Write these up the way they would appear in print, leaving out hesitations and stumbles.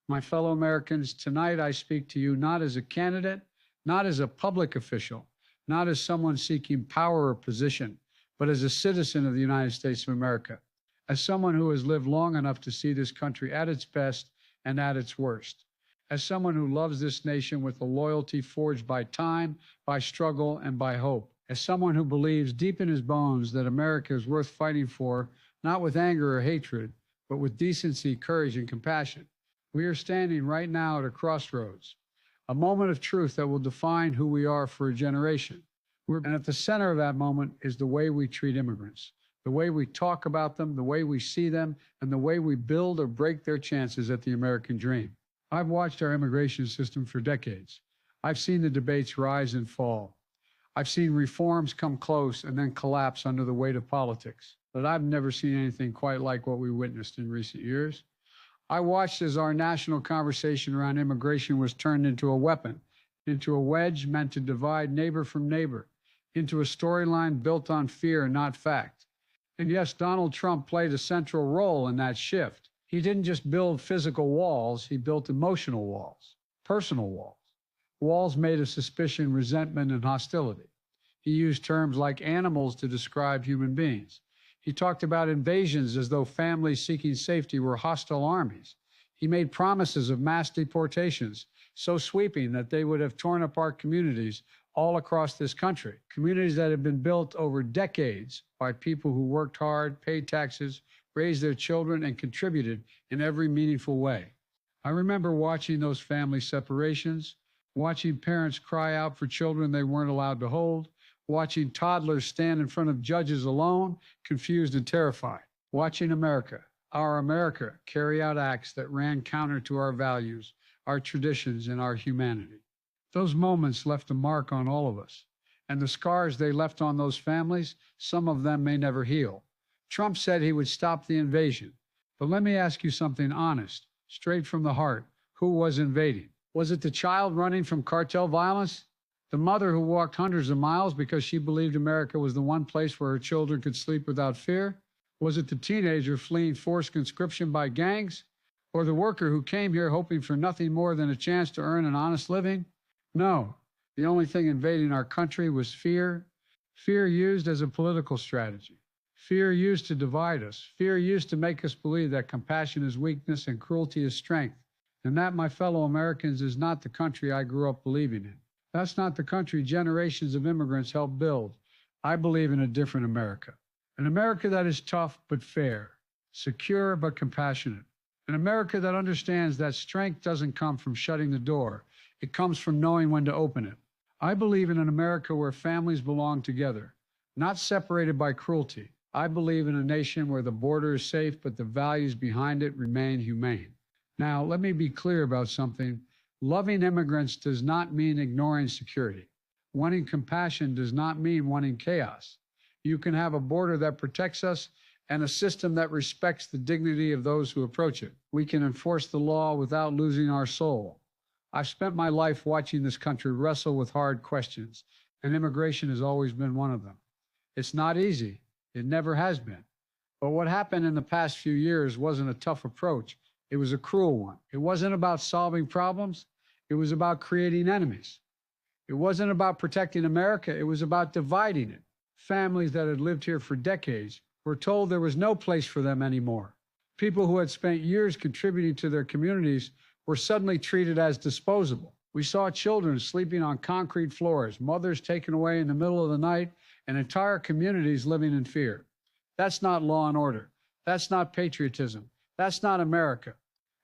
My fellow Americans, tonight I speak to you not as a candidate, not as a public official, not as someone seeking power or position, but as a citizen of the United States of America, as someone who has lived long enough to see this country at its best and at its worst, as someone who loves this nation with a loyalty forged by time, by struggle, and by hope, as someone who believes deep in his bones that America is worth fighting for, not with anger or hatred, but with decency, courage, and compassion. We are standing right now at a crossroads, a moment of truth that will define who we are for a generation. And at the center of that moment is the way we treat immigrants, the way we talk about them, the way we see them, and the way we build or break their chances at the American dream. I've watched our immigration system for decades. I've seen the debates rise and fall. I've seen reforms come close and then collapse under the weight of politics. But I've never seen anything quite like what we witnessed in recent years. I watched as our national conversation around immigration was turned into a weapon, into a wedge meant to divide neighbor from neighbor, into a storyline built on fear, not fact. And yes, Donald Trump played a central role in that shift. He didn't just build physical walls, he built emotional walls, personal walls, walls made of suspicion, resentment, and hostility. He used terms like animals to describe human beings. He talked about invasions as though families seeking safety were hostile armies. He made promises of mass deportations so sweeping that they would have torn apart communities all across this country, communities that had been built over decades by people who worked hard, paid taxes, raised their children, and contributed in every meaningful way. I remember watching those family separations, watching parents cry out for children they weren't allowed to hold, watching toddlers stand in front of judges alone, confused and terrified, watching America, our America, carry out acts that ran counter to our values, our traditions, and our humanity. Those moments left a mark on all of us, and the scars they left on those families, some of them may never heal. Trump said he would stop the invasion, but let me ask you something honest, straight from the heart. Who was invading? Was it the child running from cartel violence? The mother who walked hundreds of miles because she believed America was the one place where her children could sleep without fear? Was it the teenager fleeing forced conscription by gangs? Or the worker who came here hoping for nothing more than a chance to earn an honest living? No, the only thing invading our country was fear. Fear used as a political strategy. Fear used to divide us. Fear used to make us believe that compassion is weakness and cruelty is strength. And that, my fellow Americans, is not the country I grew up believing in. That's not the country generations of immigrants helped build. I believe in a different America. An America that is tough but fair, secure but compassionate. An America that understands that strength doesn't come from shutting the door. It comes from knowing when to open it. I believe in an America where families belong together, not separated by cruelty. I believe in a nation where the border is safe, but the values behind it remain humane. Now, let me be clear about something. Loving immigrants does not mean ignoring security. Wanting compassion does not mean wanting chaos. You can have a border that protects us and a system that respects the dignity of those who approach it. We can enforce the law without losing our soul. I've spent my life watching this country wrestle with hard questions, and immigration has always been one of them. It's not easy. It never has been. But what happened in the past few years wasn't a tough approach. It was a cruel one. It wasn't about solving problems. It was about creating enemies. It wasn't about protecting America. It was about dividing it. Families that had lived here for decades were told there was no place for them anymore. People who had spent years contributing to their communities were suddenly treated as disposable. We saw children sleeping on concrete floors, mothers taken away in the middle of the night, and entire communities living in fear. That's not law and order. That's not patriotism. That's not America.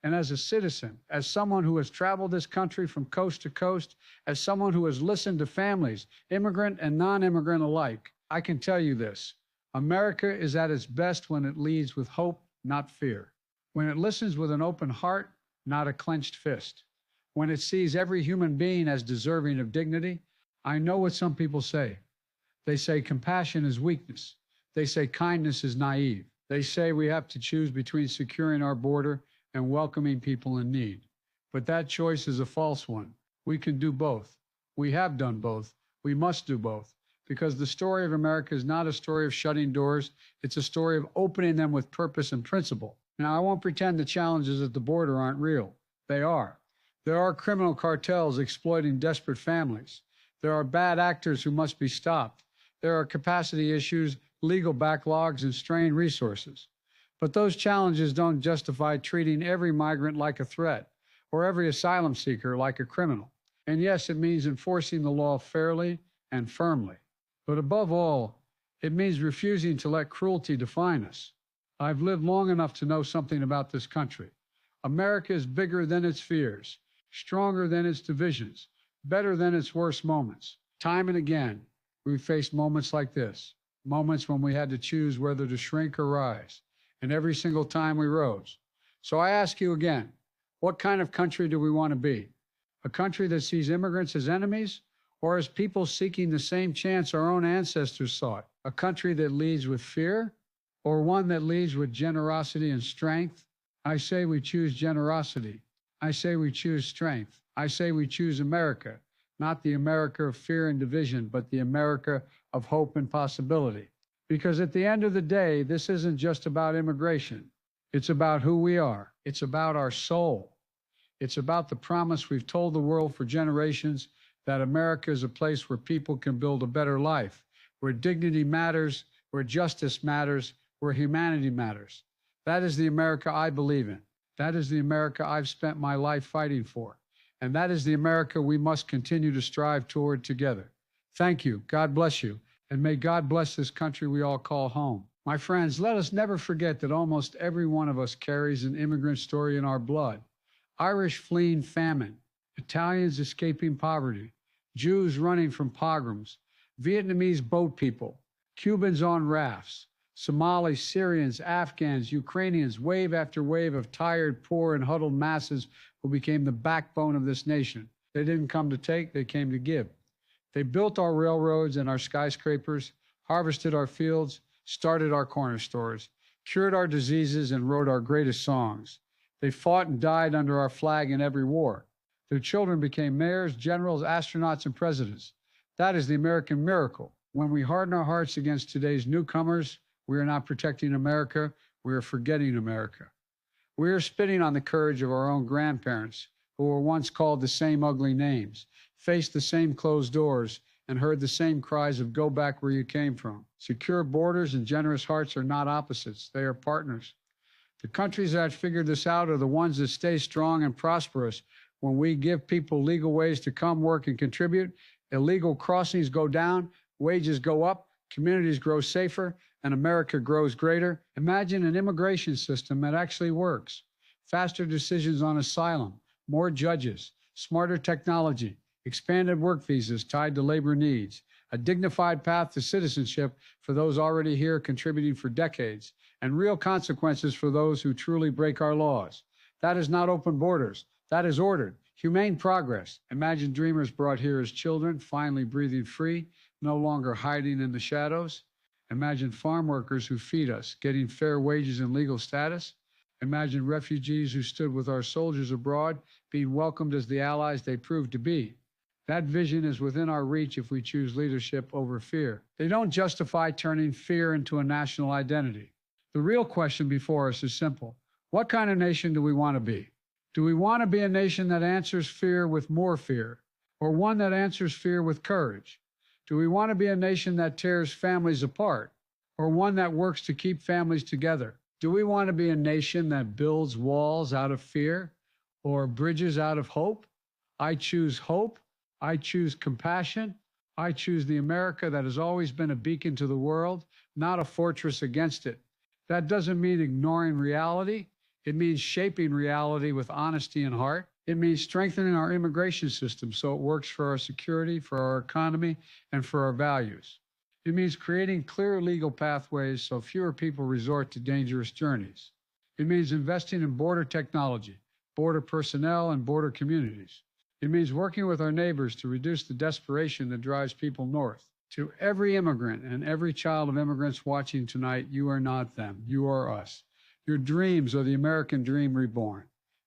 And as a citizen, as someone who has traveled this country from coast to coast, as someone who has listened to families, immigrant and non-immigrant alike, I can tell you this. America is at its best when it leads with hope, not fear. When it listens with an open heart, not a clenched fist. When it sees every human being as deserving of dignity. I know what some people say. They say compassion is weakness. They say kindness is naive. They say we have to choose between securing our border and welcoming people in need. But that choice is a false one. We can do both. We have done both. We must do both. Because the story of America is not a story of shutting doors. It's a story of opening them with purpose and principle. Now, I won't pretend the challenges at the border aren't real. They are. There are criminal cartels exploiting desperate families. There are bad actors who must be stopped. There are capacity issues, legal backlogs, and strained resources. But those challenges don't justify treating every migrant like a threat or every asylum seeker like a criminal. And yes, it means enforcing the law fairly and firmly. But above all, it means refusing to let cruelty define us. I've lived long enough to know something about this country. America is bigger than its fears, stronger than its divisions, better than its worst moments. Time and again, we faced moments like this, moments when we had to choose whether to shrink or rise. And every single time we rose. So I ask you again, what kind of country do we want to be? A country that sees immigrants as enemies, or as people seeking the same chance our own ancestors sought? A country that leads with fear, or one that leads with generosity and strength? I say we choose generosity. I say we choose strength. I say we choose America, not the America of fear and division, but the America of hope and possibility. Because at the end of the day, this isn't just about immigration. It's about who we are. It's about our soul. It's about the promise we've told the world for generations that America is a place where people can build a better life, where dignity matters, where justice matters, where humanity matters. That is the America I believe in. That is the America I've spent my life fighting for. And that is the America we must continue to strive toward together. Thank you. God bless you. And may God bless this country we all call home. My friends, let us never forget that almost every one of us carries an immigrant story in our blood. Irish fleeing famine, Italians escaping poverty, Jews running from pogroms, Vietnamese boat people, Cubans on rafts, Somalis, Syrians, Afghans, Ukrainians, wave after wave of tired, poor, and huddled masses who became the backbone of this nation. They didn't come to take, they came to give. They built our railroads and our skyscrapers, harvested our fields, started our corner stores, cured our diseases, and wrote our greatest songs. They fought and died under our flag in every war. Their children became mayors, generals, astronauts, and presidents. That is the American miracle. When we harden our hearts against today's newcomers, we are not protecting America, we are forgetting America. We are spitting on the courage of our own grandparents, who were once called the same ugly names, faced the same closed doors, and heard the same cries of go back where you came from. Secure borders and generous hearts are not opposites, they are partners. The countries that figured this out are the ones that stay strong and prosperous. When we give people legal ways to come work and contribute, illegal crossings go down, wages go up, communities grow safer, and America grows greater. Imagine an immigration system that actually works. Faster decisions on asylum, more judges, smarter technology, expanded work visas tied to labor needs, a dignified path to citizenship for those already here contributing for decades, and real consequences for those who truly break our laws. That is not open borders. That is ordered, humane progress. Imagine dreamers brought here as children, finally breathing free, no longer hiding in the shadows. Imagine farm workers who feed us, getting fair wages and legal status. Imagine refugees who stood with our soldiers abroad, being welcomed as the allies they proved to be. That vision is within our reach if we choose leadership over fear. They don't justify turning fear into a national identity. The real question before us is simple. What kind of nation do we want to be? Do we want to be a nation that answers fear with more fear, or one that answers fear with courage? Do we want to be a nation that tears families apart, or one that works to keep families together? Do we want to be a nation that builds walls out of fear, or bridges out of hope? I choose hope. I choose compassion. I choose the America that has always been a beacon to the world, not a fortress against it. That doesn't mean ignoring reality. It means shaping reality with honesty and heart. It means strengthening our immigration system so it works for our security, for our economy, and for our values. It means creating clear legal pathways so fewer people resort to dangerous journeys. It means investing in border technology, border personnel, and border communities. It means working with our neighbors to reduce the desperation that drives people north. To every immigrant and every child of immigrants watching tonight, you are not them, you are us. Your dreams are the American dream reborn.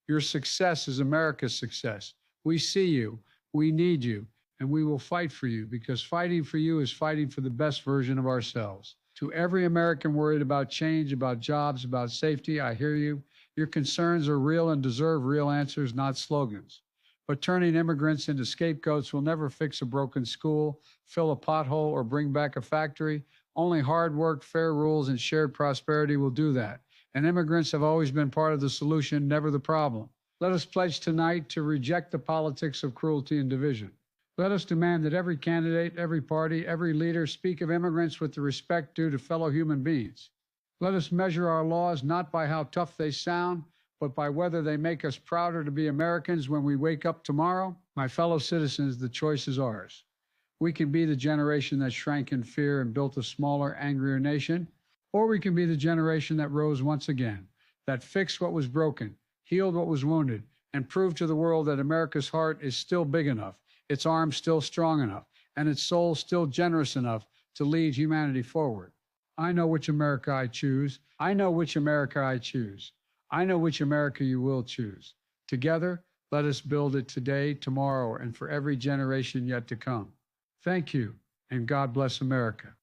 Your success is America's success. We see you, we need you, and we will fight for you, because fighting for you is fighting for the best version of ourselves. To every American worried about change, about jobs, about safety, I hear you. Your concerns are real and deserve real answers, not slogans. But turning immigrants into scapegoats will never fix a broken school, fill a pothole, or bring back a factory. Only hard work, fair rules, and shared prosperity will do that. And immigrants have always been part of the solution, never the problem. Let us pledge tonight to reject the politics of cruelty and division. Let us demand that every candidate, every party, every leader speak of immigrants with the respect due to fellow human beings. Let us measure our laws not by how tough they sound, but by whether they make us prouder to be Americans when we wake up tomorrow. My fellow citizens, the choice is ours. We can be the generation that shrank in fear and built a smaller, angrier nation, or we can be the generation that rose once again, that fixed what was broken, healed what was wounded, and proved to the world that America's heart is still big enough, its arms still strong enough, and its soul still generous enough to lead humanity forward. I know which America I choose. I know which America I choose. I know which America you will choose. Together, let us build it today, tomorrow, and for every generation yet to come. Thank you, and God bless America.